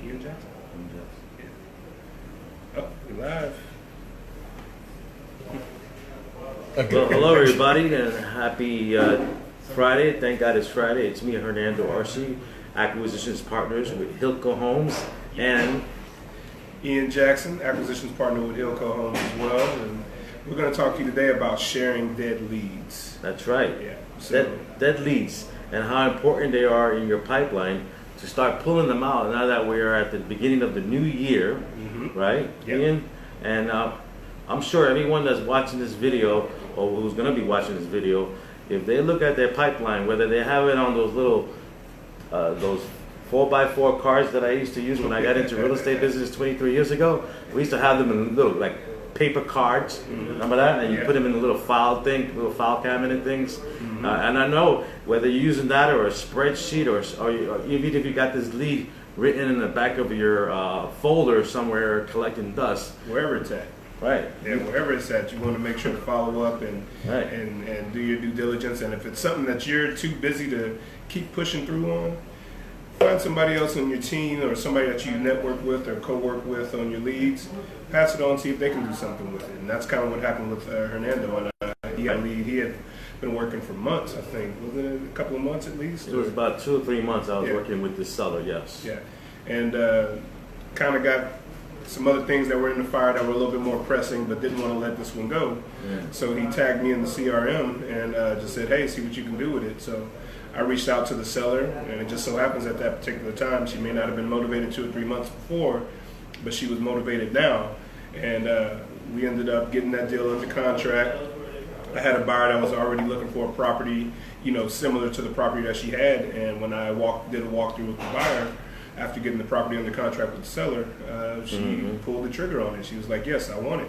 Ian Jackson. Ian Jackson. Yeah. Oh, we're live. Well, hello everybody, and happy Friday. Thank God it's Friday. It's me, Hernando Arce, Acquisitions Partners with HILCO Homes, and Ian Jackson, Acquisitions Partner with HILCO Homes as well. And we're going to talk to you today about sharing dead leads. that's right, Yeah. So, dead leads, and how important they are in your pipeline to start pulling them out now that we're at the beginning of the new year, right, Yep. Ian? And I'm sure everyone that's watching this video, or who's going to be watching this video, if they look at their pipeline, whether they have it on those little, those 4x4 cards that I used to use when I got into real estate business 23 years ago, we used to have them in little, like, paper cards, remember that? And you put them in a little file thing, little file cabinet things. And I know whether you're using that or a spreadsheet, or even if you got this lead written in the back of your folder somewhere collecting dust. wherever it's at. Right. Yeah, wherever it's at, you want to make sure to follow up and Right. and do your due diligence. And if it's something that you're too busy to keep pushing through on, find somebody else on your team or somebody that you network with or co-work with on your leads. Pass it on, see if they can do something with it. And that's kind of what happened with Hernando. And he had a lead. He had been working for months, I think. Was it a couple of months at least? It was about 2 or 3 months I was Yeah. working with this seller, yes. Yeah, and kind of got some other things that were in the fire that were a little bit more pressing, but didn't want to let this one go. Yeah. So he tagged me in the CRM and just said, "Hey, see what you can do with it." So I reached out to the seller, and it just so happens at that particular time she may not have been motivated 2 or 3 months before, but she was motivated now, and we ended up getting that deal under contract. I had a buyer that was already looking for a property, similar to the property that she had, and when I did a walkthrough with the buyer, after getting the property under contract with the seller, she pulled the trigger on it. She was like, "Yes, I want it."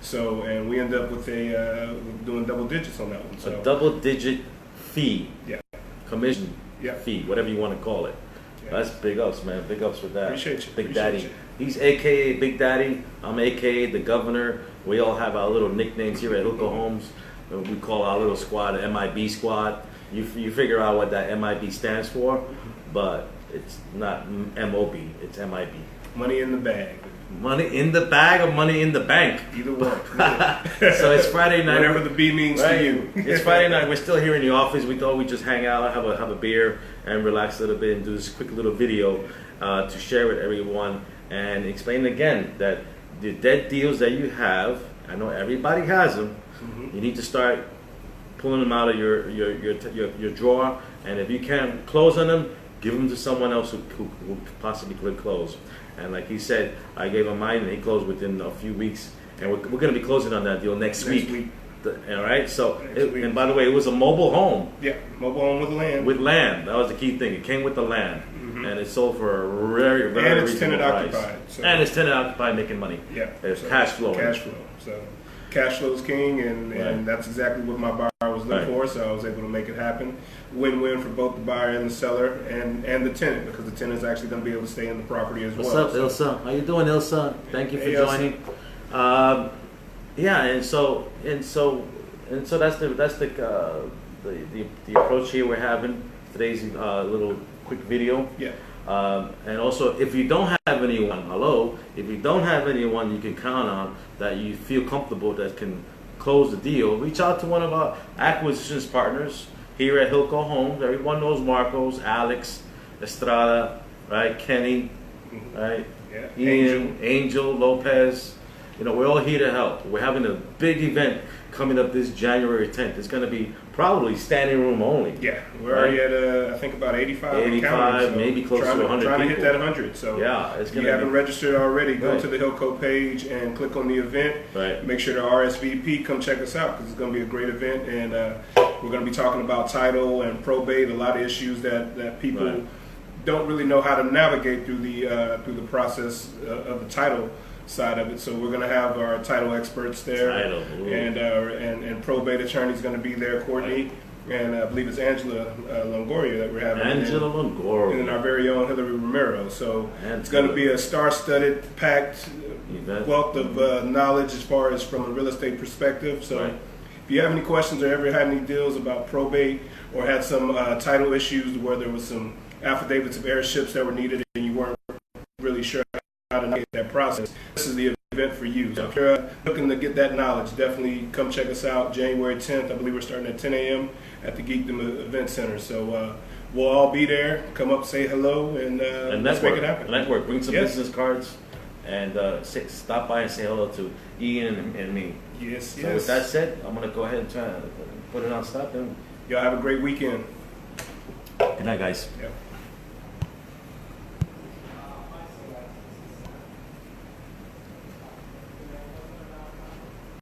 So, and we ended up with doing double digits on that one. So, A double-digit fee, yeah, commission yeah. fee, whatever you want to call it. Yeah. That's big ups, man. Big ups for that. Appreciate you. Big Appreciate Daddy. you. He's AKA Big Daddy. I'm AKA the Governor. We all have our little nicknames here at HILCO Homes. We call our little squad the MIB squad. You figure out what that MIB stands for, but it's not MOB. It's MIB. Money in the bag. Money in the bag or money in the bank. Either one. So it's Friday night. Whatever the B means Right. to you. It's Friday night. We're still here in the office. We thought we'd just hang out, have a beer, and relax a little bit, and do this quick little video to share with everyone and explain again that the dead deals that you have, I know everybody has them. You need to start pulling them out of your drawer, and if you can't close on them, give them to someone else who possibly could close. And like he said, I gave him mine, and he closed within a few weeks, and we're going to be closing on that deal next week. All right. So, and by the way, it was a mobile home. Yeah, mobile home with land. With land, that was the key thing. It came with the land, and it sold for a very, very And it's reasonable tenant price. occupied. So, And it's tenant occupied, making money. yeah, It's so cash flow. Cash flow. So cash flow is king, and that's exactly what my buyer was looking for. So I was able to make it happen. Win-win for both the buyer and the seller, and the tenant, because the tenant is actually going to be able to stay in the property as What's well. up, Ilsa? How you doing, Ilsa? Thank you for Hey, joining. Yeah, and so that's the approach here we're having today's little quick video. Yeah. And also, if you don't have anyone, if you don't have anyone you can count on that you feel comfortable that can close the deal, reach out to one of our acquisitions partners here at HILCO Homes. Everyone knows Marcos, Alex, Estrada, right? Kenny, right? Yeah. Ian, Angel, Lopez. We're all here to help. We're having a big event coming up this January 10th. It's going to be probably standing room only. Yeah, we're already at I think 85. 85, maybe close to 100 Trying to hit people. that 100. So Yeah, it's if going you to haven't be. registered already, go Right. to the HILCO page and click on the event. Right. Make sure to RSVP. Come check us out, because it's going to be a great event, and we're going to be talking about title and probate, a lot of issues that people Right. don't really know how to navigate through the process of the title side of it. So we're going to have our title experts there, Title, ooh. and probate attorney's going to be there, Courtney, and I believe it's Angela Longoria that we're having. Angela Longoria. And our very own Hillary Romero. So it's going to be a star-studded, packed Event. wealth of knowledge as far as from a real estate perspective. So Right. if you have any questions or ever had any deals about probate or had some title issues where there was some affidavits of heirships that were needed and you weren't really really sure how to navigate that process, this is the event for you. So if you're looking to get that knowledge, definitely come check us out. January 10th, I believe we're starting at 10 a.m. at the Geekdom Event Center. So we'll all be there. Come up, say hello, and let's make it happen. Network. Bring some business cards, and stop by and say hello to Ian and me. Yes, So with that said, I'm gonna go ahead and try to put it on stop. And y'all have a great weekend. good night, guys. Yeah.